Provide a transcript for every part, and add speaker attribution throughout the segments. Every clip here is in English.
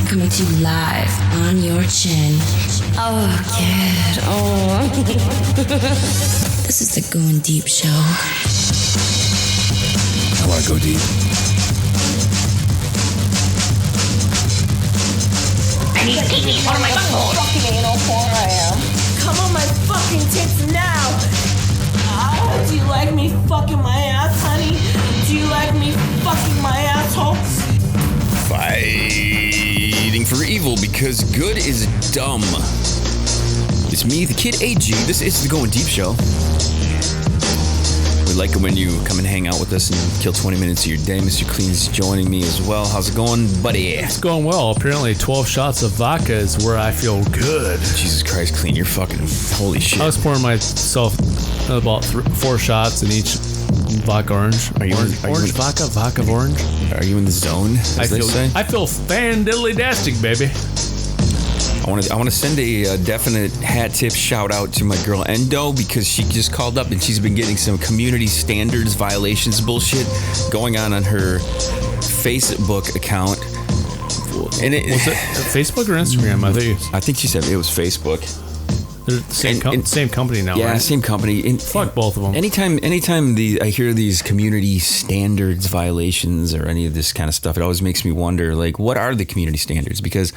Speaker 1: coming to you live on your chin. Oh, kid. Oh. This is the Going Deep show.
Speaker 2: I want to go deep.
Speaker 3: I need pee-pee for my bunghole.
Speaker 4: Fucking anal whore I am. Come on my fucking tits now. Do you like me fucking my ass, honey? Do you like me fucking my asshole?
Speaker 2: Fighting for evil because good is dumb. It's me, the Kid AG. This is the Going Deep show. We like it when you come and hang out with us and kill 20 minutes of your day. Mr. Kleen's joining me as well. How's it going, buddy?
Speaker 5: It's going well. Apparently 12 shots of vodka is where I feel good.
Speaker 2: Jesus Christ, Kleen, you're fucking holy shit.
Speaker 5: I was pouring myself about 4 shots in each vodka orange. Orange vodka? Vodka orange?
Speaker 2: Are you in the zone, as they say?
Speaker 5: I feel fandiddly drastic, baby.
Speaker 2: I want to send a definite hat tip shout out to my girl Endo because she just called up and she's been getting some community standards violations bullshit going on her Facebook account. And
Speaker 5: was it Facebook or Instagram?
Speaker 2: I think she said it was Facebook.
Speaker 5: They're same company now,
Speaker 2: yeah,
Speaker 5: right?
Speaker 2: Same company.
Speaker 5: Fuck both of them.
Speaker 2: Anytime I hear these community standards violations or any of this kind of stuff, it always makes me wonder, like, what are the community standards? Because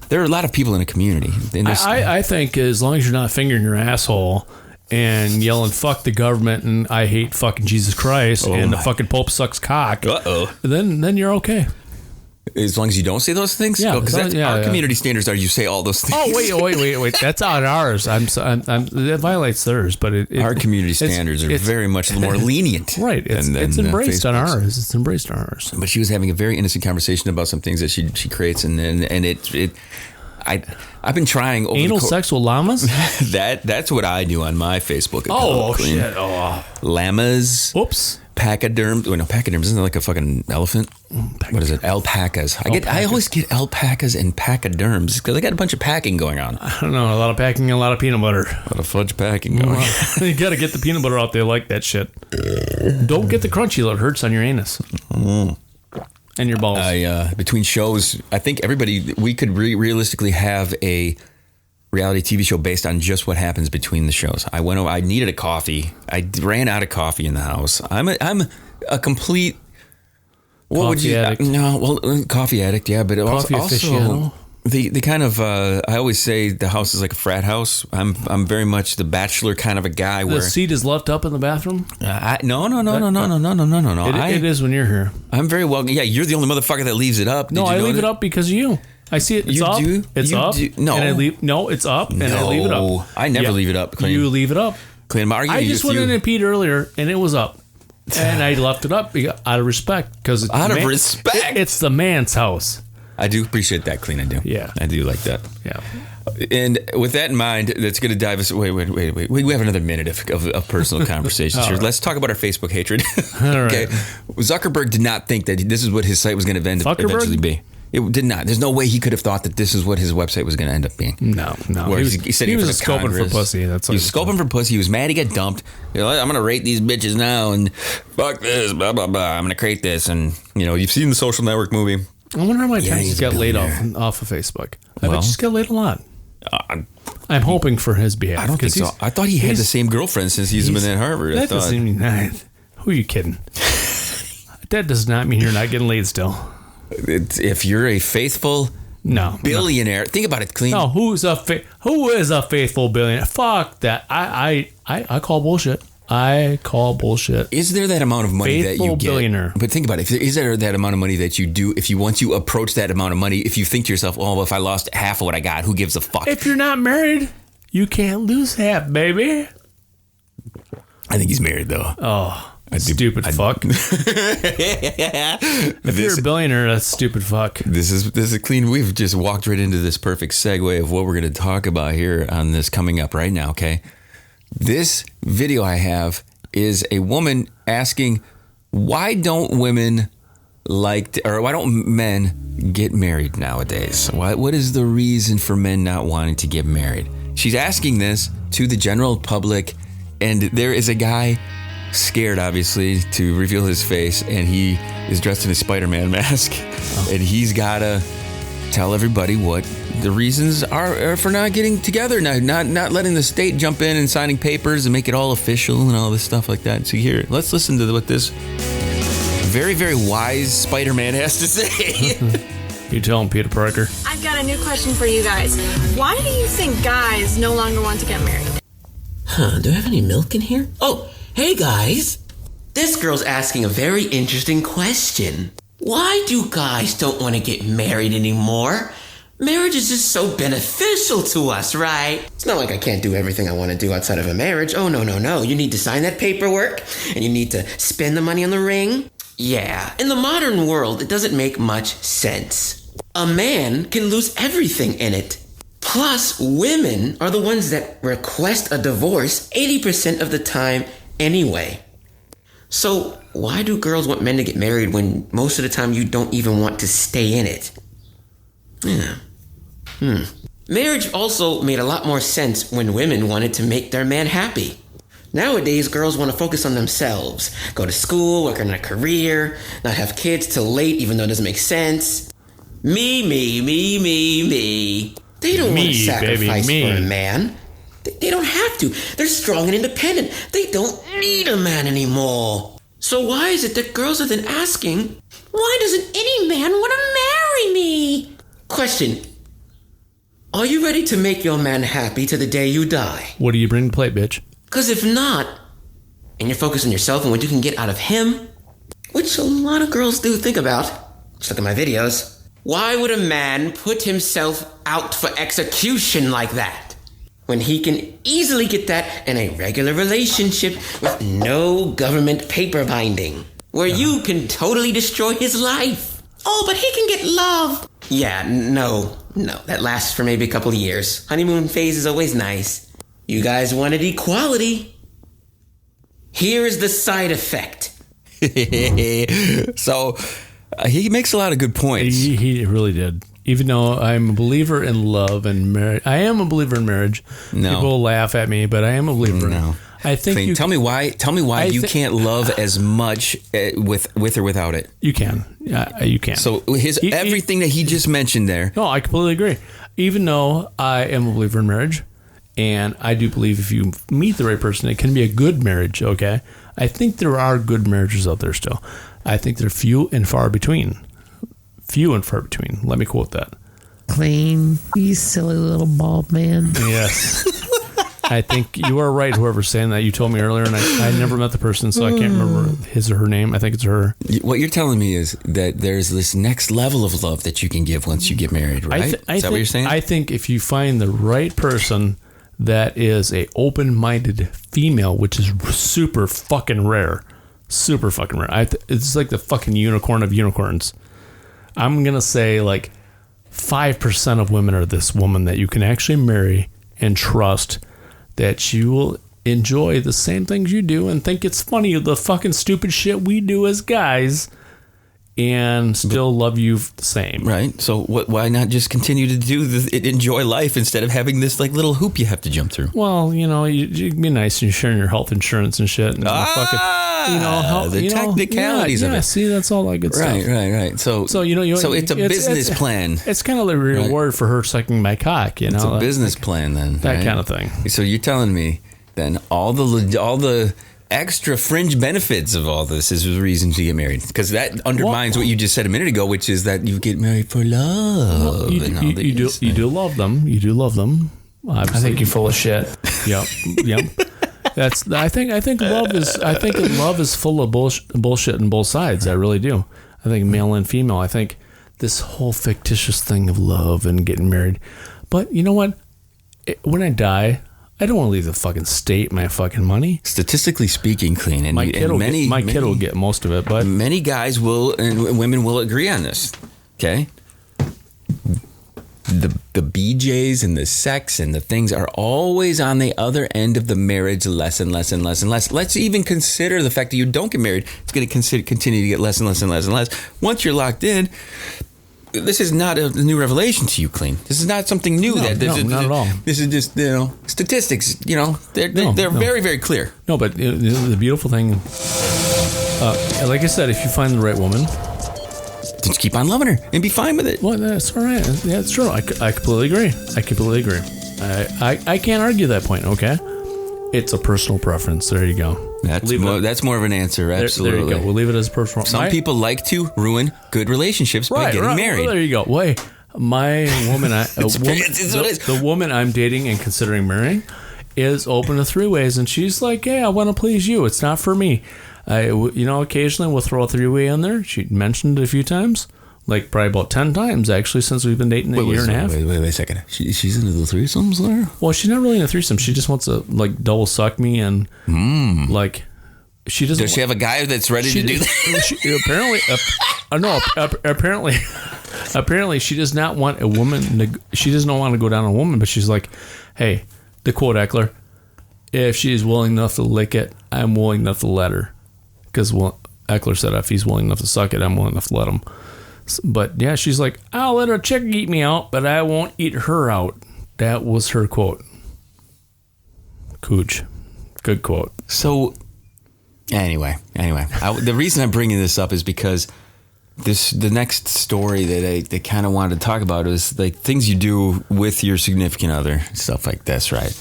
Speaker 2: there are a lot of people in a community.
Speaker 5: I think as long as you're not fingering your asshole and yelling "fuck the government" and "I hate fucking Jesus Christ" and the fucking Pope sucks cock, then you're okay.
Speaker 2: As long as you don't say those things,
Speaker 5: yeah.
Speaker 2: Because our community standards are you say all those things.
Speaker 5: Oh wait, that's on ours. That violates theirs, but
Speaker 2: our community standards are very much more lenient.
Speaker 5: Right, it's embraced on ours. It's embraced on ours.
Speaker 2: But she was having a very innocent conversation about some things that she creates, and I've been trying over
Speaker 5: anal sex with llamas.
Speaker 2: That's what I do on my Facebook account.
Speaker 5: Oh shit! Oh,
Speaker 2: llamas.
Speaker 5: Oops.
Speaker 2: Pachyderms. Wait, no, pachyderms isn't that like a fucking elephant? What is it? Alpacas. I always get alpacas and pachyderms because I got a bunch of packing going on.
Speaker 5: I don't know, a lot of packing and a lot of peanut butter.
Speaker 2: A lot of fudge packing going on.
Speaker 5: You got to get the peanut butter out there like that shit. Don't get the crunchy; it hurts on your anus and your balls.
Speaker 2: Between shows, I think we could realistically have a reality TV show based on just what happens between the shows. I went over, I needed a coffee. I ran out of coffee in the house. I'm a complete
Speaker 5: coffee addict.
Speaker 2: Coffee addict, yeah, but
Speaker 5: coffee
Speaker 2: also the kind of I always say the house is like a frat house. I'm very much the bachelor kind of a guy where
Speaker 5: the seat is left up in the bathroom.
Speaker 2: No.
Speaker 5: It is when you're here.
Speaker 2: I'm very well. Yeah, you're the only motherfucker that leaves it up.
Speaker 5: No, I leave it up because of you. I see it. It's up. It's up.
Speaker 2: No,
Speaker 5: and I leave. No, it's up, and I leave it up.
Speaker 2: I never leave it up. Kleen.
Speaker 5: You leave it up.
Speaker 2: Kleen,
Speaker 5: I just went in and peed earlier, and it was up, and I left it up out of respect because it's the man's house.
Speaker 2: I do appreciate that, Kleen. I do.
Speaker 5: Yeah,
Speaker 2: I do like that.
Speaker 5: Yeah.
Speaker 2: And with that in mind, that's going to dive us. Wait. We have another minute of personal conversations here. Right. Let's talk about our Facebook hatred. Okay. Zuckerberg did not think that this is what his site was going to eventually be. It did not. There's no way he could have thought that this is what his website was going to end up being.
Speaker 5: No.
Speaker 2: Where he was
Speaker 5: scoping for pussy. That's
Speaker 2: he was scoping for pussy. He was mad he got dumped. I'm going to rate these bitches now and fuck this, blah, blah, blah. I'm going to create this. And, you've seen the Social Network movie.
Speaker 5: I wonder how many times he's got laid off of Facebook. I bet he's got laid a lot. I'm hoping for his behalf.
Speaker 2: I don't think so. I thought he had the same girlfriend since he's been at Harvard.
Speaker 5: That doesn't mean that. Who are you kidding? That does not mean you're not getting laid still.
Speaker 2: If you're a faithful billionaire, think about it, Kleen.
Speaker 5: No, who is a faithful billionaire? Fuck that. I call bullshit. Is there that amount of money
Speaker 2: faithful
Speaker 5: that you get? Billionaire.
Speaker 2: But think about it. Is there that amount of money that you do? If you want to approach that amount of money, if you think to yourself, "Oh, well, if I lost half of what I got, who gives a fuck?"
Speaker 5: If you're not married, you can't lose half, baby.
Speaker 2: I think he's married though.
Speaker 5: Oh. Stupid fuck. If you're a billionaire, that's stupid fuck.
Speaker 2: This is Kleen. We've just walked right into this perfect segue of what we're going to talk about here on this coming up right now, okay? This video I have is a woman asking, why don't men get married nowadays? What is the reason for men not wanting to get married? She's asking this to the general public, and there is a guy scared, obviously, to reveal his face, and he is dressed in a Spiderman mask, and he's got a tell everybody what the reasons are for not getting together, not letting the state jump in and signing papers and make it all official and all this stuff like that. So here, let's listen to what this very, very wise Spider-Man has to say.
Speaker 5: You tell him, Peter Parker.
Speaker 6: I've got a new question for you guys. Why do you think guys no longer want to get married?
Speaker 7: Do I have any milk in here? Oh, hey guys. This girl's asking a very interesting question. Why do guys don't want to get married anymore? Marriage is just so beneficial to us, right? It's not like I can't do everything I want to do outside of a marriage. Oh, no. You need to sign that paperwork, and you need to spend the money on the ring. Yeah, in the modern world, it doesn't make much sense. A man can lose everything in it. Plus, women are the ones that request a divorce 80% of the time anyway. So, why do girls want men to get married when most of the time you don't even want to stay in it? Marriage also made a lot more sense when women wanted to make their man happy. Nowadays, girls want to focus on themselves, go to school, work on a career, not have kids till late even though it doesn't make sense. Me. They don't want to sacrifice for a man. They don't have to. They're strong and independent. They don't need a man anymore. So why is it that girls are then asking, why doesn't any man want to marry me? Question. Are you ready to make your man happy to the day you die?
Speaker 5: What do you bring to plate, bitch?
Speaker 7: Because if not, and you're focused on yourself and what you can get out of him, which a lot of girls do think about, just look at my videos, why would a man put himself out for execution like that? When he can easily get that in a regular relationship with no government paper binding, where you can totally destroy his life. Oh, but he can get love. Yeah, no, that lasts for maybe a couple of years. Honeymoon phase is always nice. You guys wanted equality. Here is the side effect.
Speaker 2: So, he makes a lot of good points.
Speaker 5: He really did. Even though I'm a believer in love and marriage, I am a believer in marriage.
Speaker 2: No.
Speaker 5: People laugh at me, but I am a believer.
Speaker 2: No.
Speaker 5: I think
Speaker 2: Kleen, tell me why you can't love as much with or without it.
Speaker 5: You can. You can.
Speaker 2: So everything that he just mentioned there.
Speaker 5: No, I completely agree. Even though I am a believer in marriage, and I do believe if you meet the right person, it can be a good marriage, okay? I think there are good marriages out there still. I think they're few and far between. Let me quote that.
Speaker 8: Kleen, you silly little bald man.
Speaker 5: Yes. I think you are right, whoever's saying that. You told me earlier, and I never met the person, so I can't remember his or her name. I think it's her.
Speaker 2: What you're telling me is that there's this next level of love that you can give once you get married, right? Is that what you're saying?
Speaker 5: I think if you find the right person that is a open-minded female, which is super fucking rare. It's like the fucking unicorn of unicorns. I'm going to say like 5% of women are this woman that you can actually marry and trust that she will enjoy the same things you do and think it's funny, the fucking stupid shit we do as guys, and still love you the same.
Speaker 2: Right. So why not just continue to enjoy life instead of having this like little hoop you have to jump through?
Speaker 5: Well, you be nice and sharing your health insurance and shit. And
Speaker 2: the technicalities of it.
Speaker 5: See, that's all that good stuff.
Speaker 2: Right. So it's a business plan.
Speaker 5: It's kind of the reward for her sucking my cock.
Speaker 2: It's a business plan then.
Speaker 5: That kind of thing.
Speaker 2: So you're telling me then all the extra fringe benefits of all this is the reason to get married, because that undermines what you just said a minute ago, which is that you get married for love.
Speaker 5: You do love them. You do love them. Obviously.
Speaker 8: I think you're full of shit.
Speaker 5: Yep. I think love is full of bullshit on both sides. I really do. I think male and female. I think this whole fictitious thing of love and getting married. But you know what? When I die, I don't want to leave the fucking state my fucking money.
Speaker 2: Statistically speaking, Kleen, and
Speaker 5: my kid will get most of it, but
Speaker 2: many guys will and women will agree on this. Okay, the BJs and the sex and the things are always on the other end of the marriage, less and less and less and less. Let's even consider the fact that you don't get married; it's going to continue to get less and less and less and less. Once you're locked in. This is not a new revelation to you, Kleen. This is not something new.
Speaker 5: Not at all.
Speaker 2: This is just statistics. They're very, very clear.
Speaker 5: No, but the beautiful thing, like I said, if you find the right woman,
Speaker 2: just keep on loving her and be fine with it.
Speaker 5: Well, that's all right. Yeah, it's true. I completely agree. I can't argue that point, okay? It's a personal preference. There you go.
Speaker 2: That's more of an answer, absolutely.
Speaker 5: There you go. We'll leave it as personal.
Speaker 2: Some people like to ruin good relationships by getting married.
Speaker 5: Well, there you go. Wait, my woman, the woman I'm dating and considering marrying is open to three-ways, and she's like, "Hey, I want to please you. It's not for me." Occasionally we'll throw a three-way in there. She mentioned it a few times, like probably about 10 times actually since we've been dating a year and a half.
Speaker 2: Wait a second. She's into the threesomes there?
Speaker 5: Well, she's not really into threesomes. She just wants to like double suck me and like she doesn't.
Speaker 2: Does she have a guy that's ready to do that? Apparently she does not want a woman. She doesn't want to go down on a woman, but she's like, hey, the quote Eckler, if she's willing enough to lick it, I'm willing enough to let her. Because Eckler said if he's willing enough to suck it, I'm willing enough to let him. But yeah, she's like, I'll let a chick eat me out, but I won't eat her out. That was her quote. Cooch. Good quote. So, anyway, the reason I'm bringing this up is because the next story that I kind of wanted to talk about is like things you do with your significant other, stuff like this, right?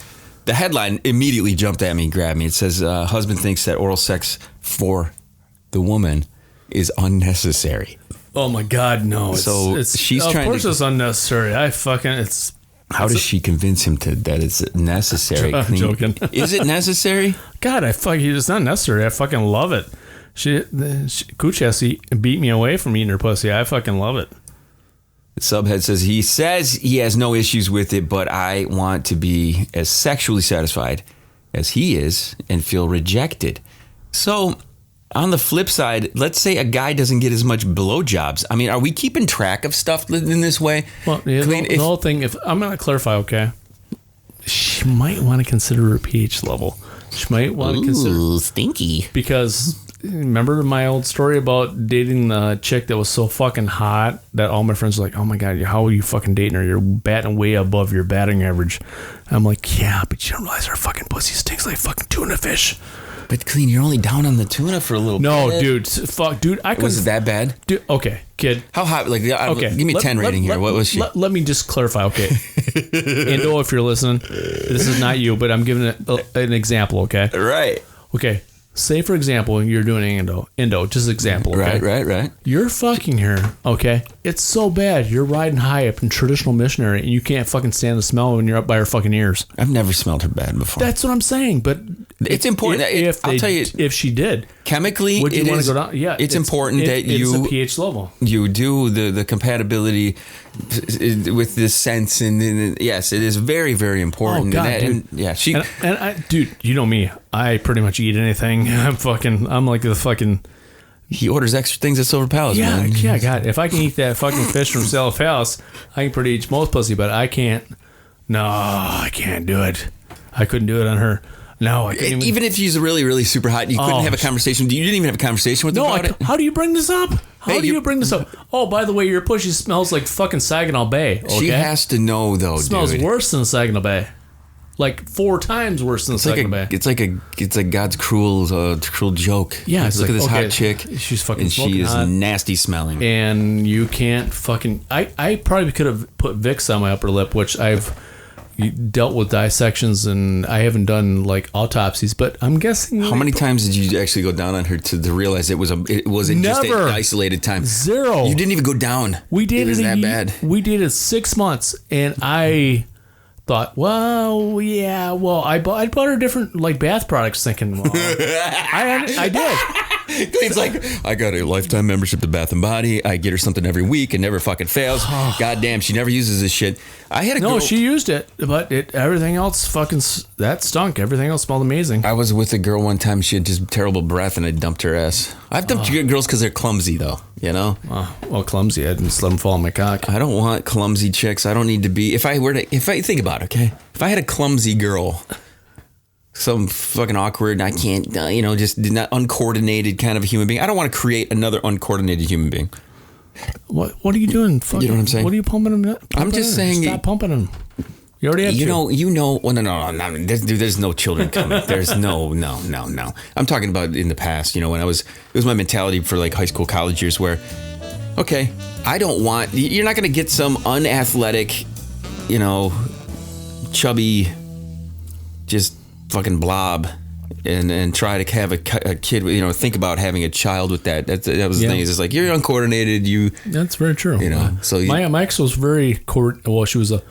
Speaker 2: The headline immediately jumped at me, grabbed me. It says, husband thinks that oral sex for the woman is unnecessary.
Speaker 5: Oh my God, no.
Speaker 2: She's trying to...
Speaker 5: Of course it's unnecessary.
Speaker 2: How does she convince him that it's necessary?
Speaker 5: I'm joking.
Speaker 2: Is it necessary?
Speaker 5: God, it's not necessary. I fucking love it. Cooch has to beat me away from eating her pussy. I fucking love it.
Speaker 2: The subhead says he has no issues with it, but I want to be as sexually satisfied as he is and feel rejected. So, on the flip side, let's say a guy doesn't get as much blowjobs. I mean, are we keeping track of stuff in this way?
Speaker 5: Well, the whole thing, if I'm going to clarify, okay, she might want to consider her pH level. She might want to consider...
Speaker 7: stinky.
Speaker 5: Because... Remember my old story about dating the chick that was so fucking hot that all my friends were like, oh my God, how are you fucking dating her? You're batting way above your batting average. I'm like, yeah, but you don't realize her fucking pussy stinks like fucking tuna fish.
Speaker 2: But Kleen, you're only down on the tuna for a little bit.
Speaker 5: No, dude. Fuck, dude.
Speaker 2: Was it that bad?
Speaker 5: Dude, okay, kid.
Speaker 2: How hot? Like, okay. Give me a 10 rating here. What was she?
Speaker 5: Let me just clarify, okay? Indo, if you're listening, this is not you, but I'm giving an example, okay?
Speaker 2: Right.
Speaker 5: Okay. Say, for example, you're doing endo, just example, okay?
Speaker 2: Right.
Speaker 5: You're fucking her, okay? It's so bad. You're riding high up in traditional missionary, and you can't fucking stand the smell when you're up by her fucking ears.
Speaker 2: I've never smelled her bad before.
Speaker 5: That's what I'm saying, but...
Speaker 2: It's important. I'll tell you...
Speaker 5: If she did...
Speaker 2: Chemically,
Speaker 5: would you want to go down? Yeah.
Speaker 2: It's important that you...
Speaker 5: It's a pH level.
Speaker 2: You do the compatibility with this sense, and yes, it is very, very important.
Speaker 5: Oh, God, dude. Dude, you know me. I pretty much eat anything. I'm like the fucking...
Speaker 2: He orders extra things at Silver Palace, man.
Speaker 5: Yeah, God. If I can eat that fucking fish from Silver Palace, I can pretty eat most pussy, but I can't. No, I can't do it. I couldn't do it on her. No, I couldn't
Speaker 2: even if she's really, really super hot, you couldn't have a conversation. You didn't even have a conversation with her about it?
Speaker 5: How do you bring this up? How do you bring this up? Oh, by the way, your pussy smells like fucking Saginaw Bay. Okay?
Speaker 2: She has to know, though,
Speaker 5: it smells worse than Saginaw Bay. Like 4 times worse than Saginaw Bay.
Speaker 2: It's like God's cruel joke.
Speaker 5: Yeah,
Speaker 2: look at this hot chick.
Speaker 5: She's fucking
Speaker 2: and she is
Speaker 5: hot.
Speaker 2: Nasty smelling.
Speaker 5: And you can't fucking... I probably could have put Vicks on my upper lip, which I've dealt with dissections and I haven't done like autopsies, but I'm guessing...
Speaker 2: How many times did you actually go down on her to realize it wasn't just an isolated time?
Speaker 5: 0.
Speaker 2: You didn't even go down.
Speaker 5: We dated
Speaker 2: it was that bad.
Speaker 5: We dated 6 months and I thought, well, yeah, I bought her different like bath products thinking, well, I did.
Speaker 2: It's like, I got a lifetime membership to Bath & Body. I get her something every week. It never fucking fails. Goddamn, she never uses this shit. I had a girl.
Speaker 5: She used it, but everything else fucking, that stunk. Everything else smelled amazing.
Speaker 2: I was with a girl one time. She had just terrible breath, and I dumped her ass. I've dumped girls because they're clumsy, though, you know?
Speaker 5: Well, clumsy. I just let them fall on my cock.
Speaker 2: I don't want clumsy chicks. I don't need to be. If I think about it, okay? If I had a clumsy girl... Some fucking awkward, I can't, just not uncoordinated kind of a human being. I don't want to create another uncoordinated human being.
Speaker 5: What are you doing?
Speaker 2: You know what I'm saying?
Speaker 5: What are you pumping them?
Speaker 2: I'm just saying.
Speaker 5: Stop pumping them. You already have
Speaker 2: Well, no. There's no children coming. There's no. I'm talking about in the past, when it was my mentality for like high school, college years where Okay, I don't want... You're not going to get some unathletic, chubby, just fucking blob and try to have a kid, think about having a child with that. That was the thing. It's just like, you're uncoordinated.
Speaker 5: That's very true.
Speaker 2: So
Speaker 5: my ex was very she was a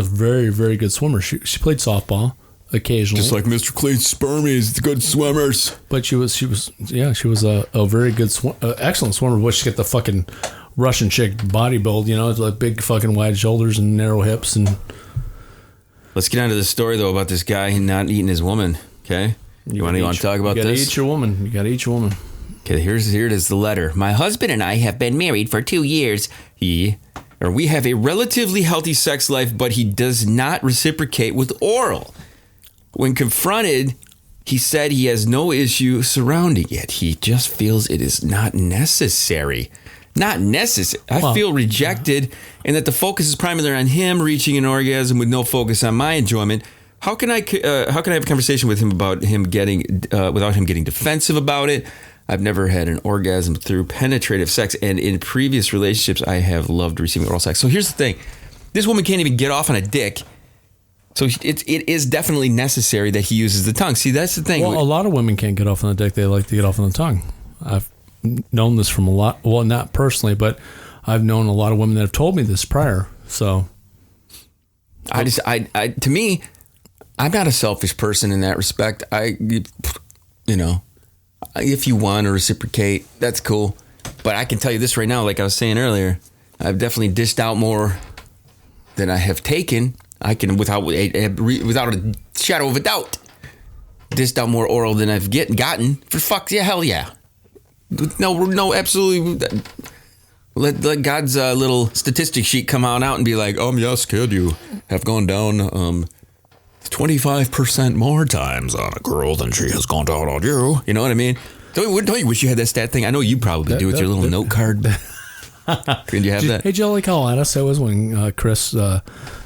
Speaker 5: very, very good swimmer. She played softball occasionally.
Speaker 2: Just like Mr. Clean's spermies, the good swimmers.
Speaker 5: But she was a very good excellent swimmer. But she got the fucking Russian chick body build, like big fucking wide shoulders and narrow hips. And
Speaker 2: let's get on to the story though about this guy not eating his woman. Okay, you want to talk about this?
Speaker 5: You gotta eat your woman.
Speaker 2: Okay, here it is. The letter. My husband and I have been married for 2 years. We have a relatively healthy sex life, but he does not reciprocate with oral. When confronted, he said he has no issue surrounding it. He just feels it is not necessary. Not necessary. I feel rejected and that the focus is primarily on him reaching an orgasm with no focus on my enjoyment. How can I have a conversation with him about him without him getting defensive about it? I've never had an orgasm through penetrative sex, and in previous relationships, I have loved receiving oral sex. So here's the thing. This woman can't even get off on a dick. So it is definitely necessary that he uses the tongue. See, that's the thing.
Speaker 5: Well, a lot of women can't get off on the dick. They like to get off on the tongue. I've known this from a lot. Well, not personally, but I've known a lot of women that have told me this prior. So,
Speaker 2: to me, I'm not a selfish person in that respect. If you want to reciprocate, that's cool. But I can tell you this right now, like I was saying earlier, I've definitely dished out more than I have taken. I can, without a shadow of a doubt, dished out more oral than I've gotten. For fuck's yeah, hell yeah. No, absolutely. Let God's little statistic sheet come out and be like, yes, kid, you have gone down 25% more times on a girl than she has gone down on you. You know what I mean? Don't you wish you had that stat thing? I know you probably do with your little note card. Did you have that?
Speaker 5: Hey, Joe, like how honest I was when Chris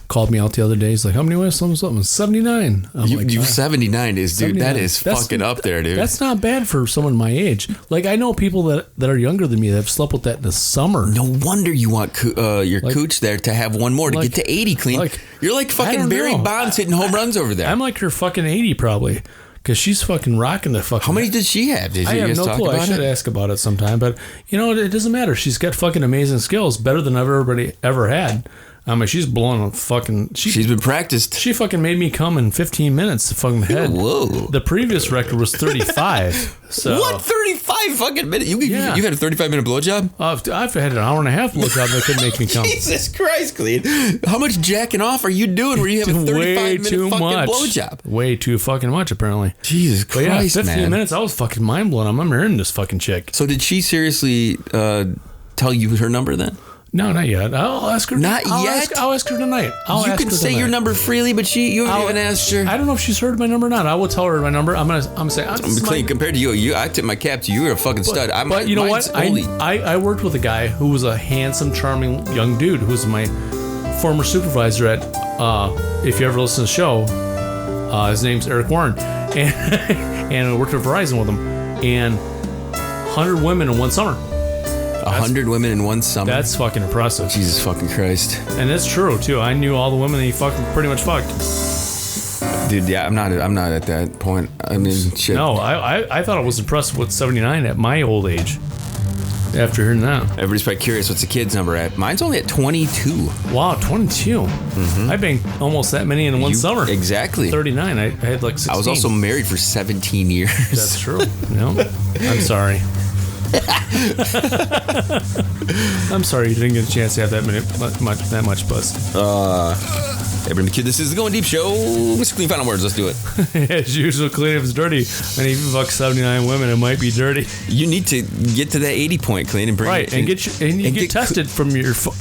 Speaker 5: called me out the other day. He's like, how many ways? Something 79.
Speaker 2: You 79 is, dude. 79. That is fucking up there, dude.
Speaker 5: That's not bad for someone my age. Like, I know people that are younger than me that have slept with that in the summer.
Speaker 2: No wonder you want your cooch there to have one more to get to 80 clean. You're like fucking Barry Bonds hitting home runs over there.
Speaker 5: I'm like her fucking 80 probably. Because she's fucking rocking the fucking...
Speaker 2: How many did she have? Did you guys talk about it?
Speaker 5: I should ask about it sometime. But, it doesn't matter. She's got fucking amazing skills. Better than everybody ever had. I mean, she's blowing a fucking...
Speaker 2: She's been practiced.
Speaker 5: She fucking made me come in 15 minutes to fucking head.
Speaker 2: Whoa.
Speaker 5: The previous record was 35. So.
Speaker 2: What? 35 fucking minutes? You had a 35-minute blowjob?
Speaker 5: I've had an hour and a half blowjob that couldn't make me come.
Speaker 2: Jesus Christ, Kleen. How much jacking off are you doing where you have a 35-minute fucking blowjob?
Speaker 5: Way too fucking much, apparently.
Speaker 2: Jesus Christ,
Speaker 5: 15 minutes, I was fucking mind-blown. I'm marrying this fucking chick.
Speaker 2: So did she seriously tell you her number then?
Speaker 5: No, not yet. I'll ask her. I'll ask her tonight.
Speaker 2: You can say your number freely, but you haven't asked her.
Speaker 5: I don't know if she's heard my number or not. I will tell her my number. I'm gonna say.
Speaker 2: Clean compared to you. I tip my cap to you. You're a fucking stud.
Speaker 5: But you know what? I worked with a guy who was a handsome, charming young dude who was my former supervisor at. If you ever listen to the show, his name's Eric Warren, and I worked at Verizon with him, and 100 women in one summer.
Speaker 2: 100 women in one summer.
Speaker 5: That's fucking impressive.
Speaker 2: Jesus fucking Christ.
Speaker 5: And that's true too. I knew all the women that he fucking pretty much fucked.
Speaker 2: Dude, yeah, I'm not at that point. I mean, shit.
Speaker 5: No, I thought I was impressed with 79 at my old age. After hearing that,
Speaker 2: everybody's probably curious what's the kid's number at. Mine's only at 22.
Speaker 5: Wow, 22. Mm-hmm. I banged almost that many in one summer.
Speaker 2: Exactly.
Speaker 5: 39. I had like 16.
Speaker 2: I was also married for 17 years.
Speaker 5: That's true. I'm sorry. I'm sorry you didn't get a chance to have that much buzz.
Speaker 2: Everybody, kid, this is the Going Deep Show. Mr. Clean, final words. Let's do it.
Speaker 5: As usual, Clean, if it's dirty, and if you fuck 79 women, it might be dirty.
Speaker 2: You need to get to that 80 point, Clean, and bring
Speaker 5: right, and get tested from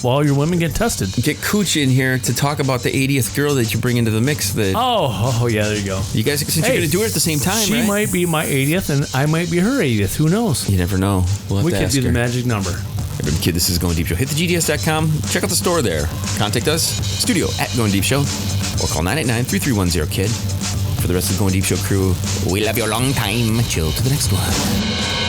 Speaker 5: while your women get tested.
Speaker 2: Get Cooch in here to talk about the 80th girl that you bring into the mix.
Speaker 5: Oh, yeah, there you go.
Speaker 2: You guys, since you're going to do it at the same time,
Speaker 5: she might be my 80th, and I might be her 80th. Who knows?
Speaker 2: You never know.
Speaker 5: We could do the magic number.
Speaker 2: Everybody, kid, this is Going Deep Show. Hit the GDS.com. Check out the store there. Contact us, studio at Going Deep Show, or call 989-3310-KID. For the rest of the Going Deep Show crew, we love you a long time. Chill to the next one.